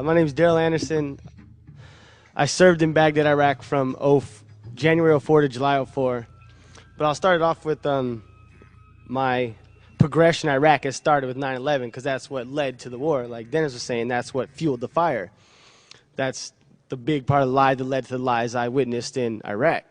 My name is Daryl Anderson. I served in Baghdad, Iraq from January '04 to July '04. But I'll start it off with my progression in Iraq. It started with 9/11 because that's what led to the war. Like Dennis was saying, that's what fueled the fire. That's the big part of the lie that led to the lies I witnessed in Iraq.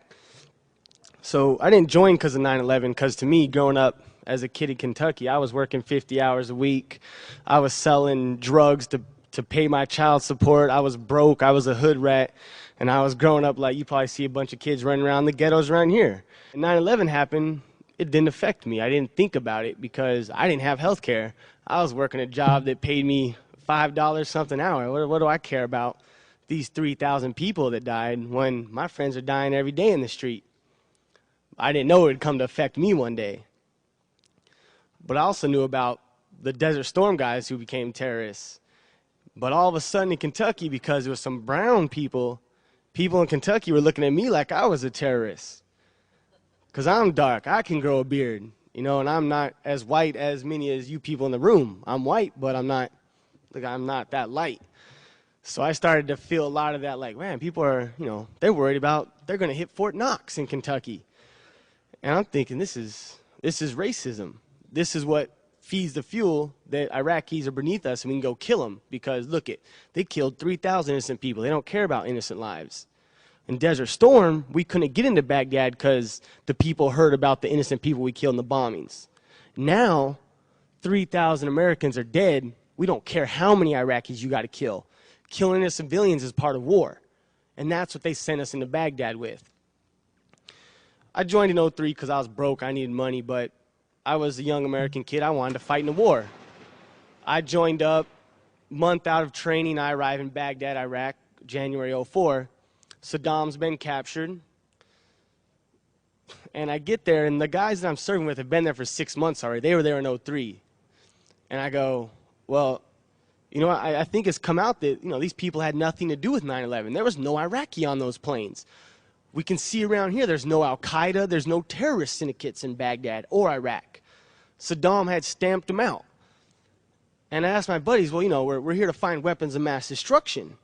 So I didn't join because of 9/11, because to me, growing up as a kid in Kentucky, I was working 50 hours a week. I was selling drugs to pay my child support. I was broke. I was a hood rat. And I was growing up like you probably see a bunch of kids running around the ghettos around here. And 9/11 happened. It didn't affect me. I didn't think about it because I didn't have health care. I was working a job that paid me $5 something an hour. What do I care about these 3,000 people that died when my friends are dying every day in the street? I didn't know it would come to affect me one day. But I also knew about the Desert Storm guys who became terrorists. But all of a sudden in Kentucky, because there was some brown people in Kentucky were looking at me like I was a terrorist. Because I'm dark, I can grow a beard, and I'm not as white as many as you people in the room. I'm white, but I'm not that light. So I started to feel a lot of that, like, man, people are, they're worried about, they're going to hit Fort Knox in Kentucky. And I'm thinking, this is racism. This is what feeds the fuel that Iraqis are beneath us and we can go kill them, because look they killed 3,000 innocent people. They don't care about innocent lives. In Desert Storm, we couldn't get into Baghdad because the people heard about the innocent people we killed in the bombings. Now, 3,000 Americans are dead. We don't care how many Iraqis you got to kill. Killing innocent civilians is part of war. And that's what they sent us into Baghdad with. I joined in '03 because I was broke. I needed money, but I was a young American kid. I wanted to fight in the war. I joined up. Month out of training, I arrive in Baghdad, Iraq, January '04. Saddam's been captured. And I get there, and the guys that I'm serving with have been there for 6 months already. They were there in '03. And I go, well, I think it's come out that, these people had nothing to do with 9/11. There was no Iraqi on those planes. We can see around here there's no Al-Qaeda, there's no terrorist syndicates in Baghdad or Iraq. Saddam had stamped them out. And I asked my buddies, well, we're here to find weapons of mass destruction.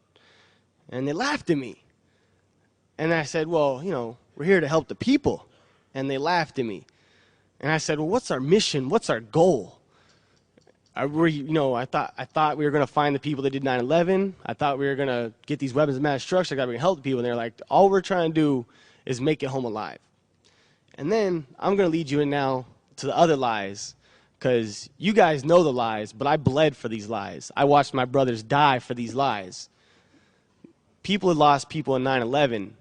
And they laughed at me. And I said, well, we're here to help the people. And they laughed at me. And I said, well, what's our mission? What's our goal? I thought we were going to find the people that did 9/11. I thought we were going to get these weapons of mass destruction. I thought we were going to help the people. And they're like, all we're trying to do is make it home alive. And then I'm going to lead you in now to the other lies, because you guys know the lies, but I bled for these lies. I watched my brothers die for these lies. People had lost people in 9/11.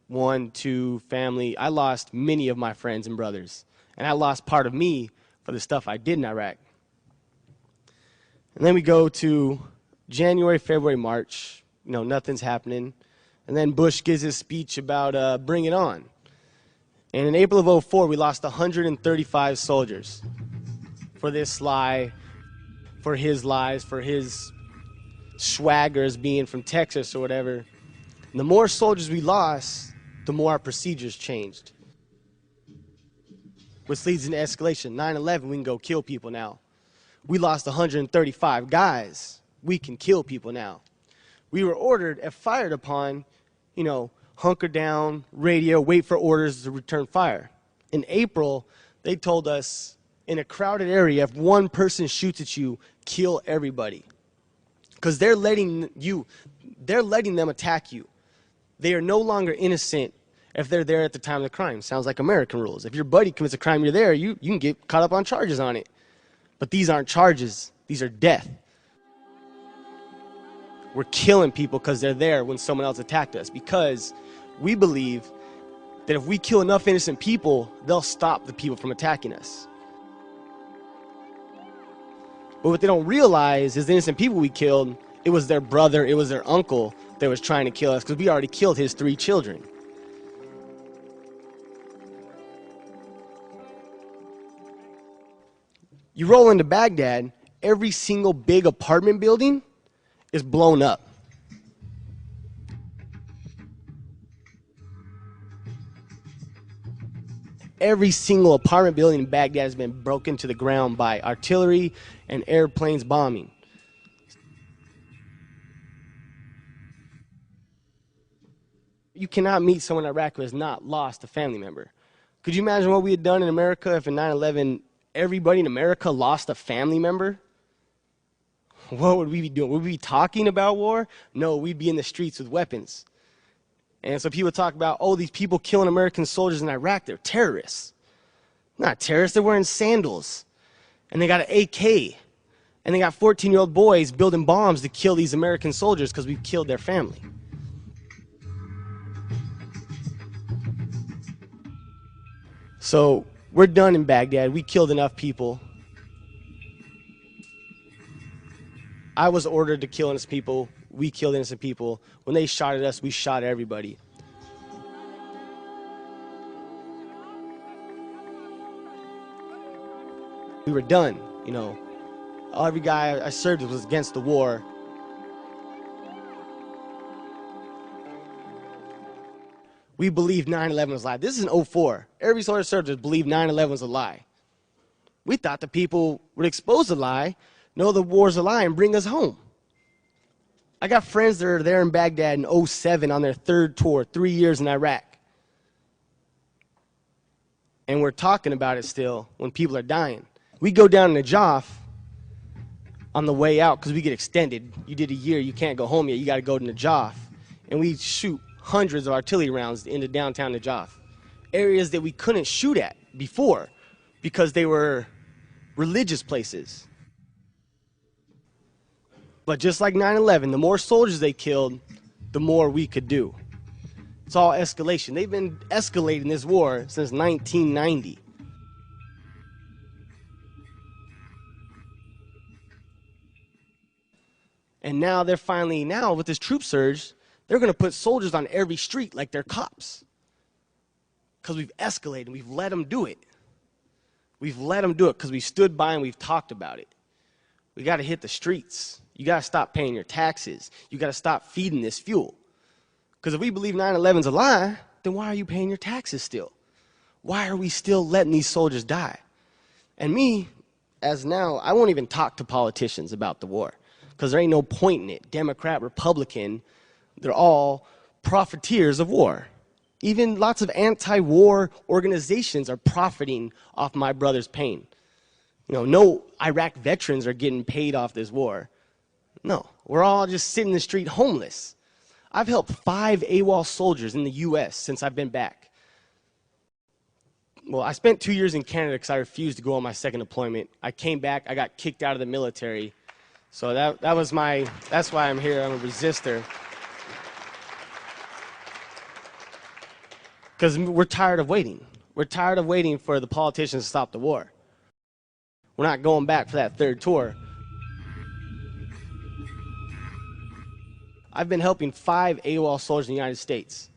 1, 2, family. I lost many of my friends and brothers. And I lost part of me for the stuff I did in Iraq. And then we go to January, February, March. Nothing's happening. And then Bush gives his speech about bring it on. And in April of '04, we lost 135 soldiers for this lie, for his lies, for his swaggers being from Texas or whatever. And the more soldiers we lost, the more our procedures changed. Which leads into escalation. 9/11, we can go kill people now. We lost 135 guys. We can kill people now. We were ordered and fired upon, hunker down, radio, wait for orders to return fire. In April, they told us in a crowded area, if one person shoots at you, kill everybody. Because they're letting them attack you. They are no longer innocent if they're there at the time of the crime. Sounds like American rules. If your buddy commits a crime, you're there, you can get caught up on charges on it. But these aren't charges. These are death. We're killing people because they're there when someone else attacked us, because we believe that if we kill enough innocent people, they'll stop the people from attacking us. But what they don't realize is the innocent people we killed, it was their brother, it was their uncle that was trying to kill us, because we already killed his 3 children. You roll into Baghdad, every single big apartment building is blown up. Every single apartment building in Baghdad has been broken to the ground by artillery and airplanes bombing. You cannot meet someone in Iraq who has not lost a family member. Could you imagine what we had done in America if in 9/11 everybody in America lost a family member? What would we be doing? Would we be talking about war? No, we'd be in the streets with weapons. And so people talk about, oh, these people killing American soldiers in Iraq, they're terrorists. Not terrorists, they're wearing sandals. And they got an AK. And they got 14-year-old boys building bombs to kill these American soldiers because we've killed their family. So we're done in Baghdad. We killed enough people. I was ordered to kill innocent people. We killed innocent people. When they shot at us, we shot at everybody. We were done, you know. Every guy I served was against the war. We believed 9/11 was a lie. This is in 2004. Every soldier served us believed 9/11 was a lie. We thought the people would expose the lie, know the war's a lie, and bring us home. I got friends that are there in Baghdad in 2007 on their third tour, 3 years in Iraq. And we're talking about it still when people are dying. We go down to Najaf on the way out because we get extended. You did a year, you can't go home yet, you got to go to Najaf. And we shoot hundreds of artillery rounds into downtown Najaf. Areas that we couldn't shoot at before because they were religious places. But just like 9/11, the more soldiers they killed, the more we could do. It's all escalation. They've been escalating this war since 1990. And now they're finally, now with this troop surge, they're going to put soldiers on every street like they're cops. Because we've escalated, we've let them do it. We've let them do it because we stood by and we've talked about it. We got to hit the streets. You got to stop paying your taxes. You got to stop feeding this fuel. Because if we believe 9/11's a lie, then why are you paying your taxes still? Why are we still letting these soldiers die? And me, as now, I won't even talk to politicians about the war because there ain't no point in it. Democrat, Republican, they're all profiteers of war. Even lots of anti-war organizations are profiting off my brother's pain. You know, no Iraq veterans are getting paid off this war. No, we're all just sitting in the street homeless. I've helped 5 AWOL soldiers in the U.S. since I've been back. Well, I spent 2 years in Canada because I refused to go on my second deployment. I came back, I got kicked out of the military. So that's why I'm here, I'm a resistor. Because we're tired of waiting. We're tired of waiting for the politicians to stop the war. We're not going back for that third tour. I've been helping 5 AWOL soldiers in the United States,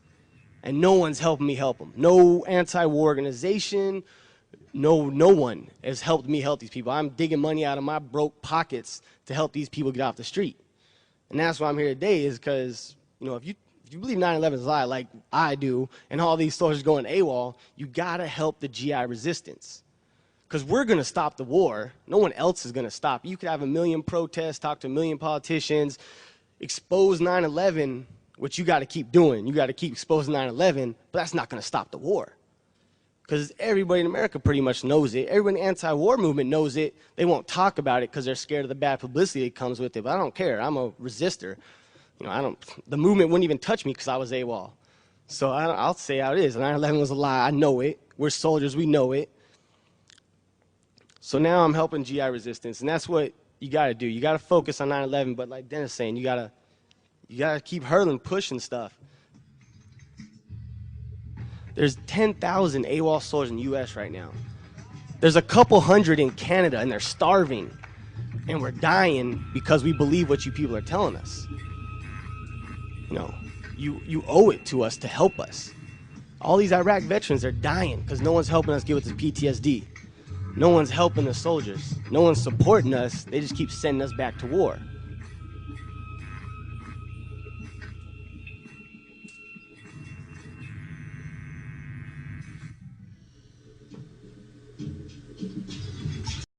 and no one's helping me help them. No anti-war organization, no one has helped me help these people. I'm digging money out of my broke pockets to help these people get off the street. And that's why I'm here today is because, you know, if you believe 9/11 is a lie like I do, and all these soldiers going AWOL, you gotta help the GI resistance. Because we're gonna stop the war. No one else is gonna stop. You could have 1 million protests, talk to 1 million politicians, expose 9/11, which you gotta keep doing. You gotta keep exposing 9/11, but that's not gonna stop the war. Because everybody in America pretty much knows it. Everybody in the anti-war movement knows it. They won't talk about it because they're scared of the bad publicity that comes with it, but I don't care. I'm a resistor. You know, the movement wouldn't even touch me because I was AWOL. So I'll say how it is. 9/11 was a lie. I know it. We're soldiers. We know it. So now I'm helping GI resistance, and that's what you got to do. You got to focus on 9/11, but like Dennis saying, you got to keep hurling, pushing stuff. There's 10,000 AWOL soldiers in the U.S. right now. There's a couple hundred in Canada, and they're starving, and we're dying because we believe what you people are telling us. You know, you owe it to us to help us. All these Iraq veterans are dying because no one's helping us get with the PTSD. No one's helping the soldiers. No one's supporting us. They just keep sending us back to war.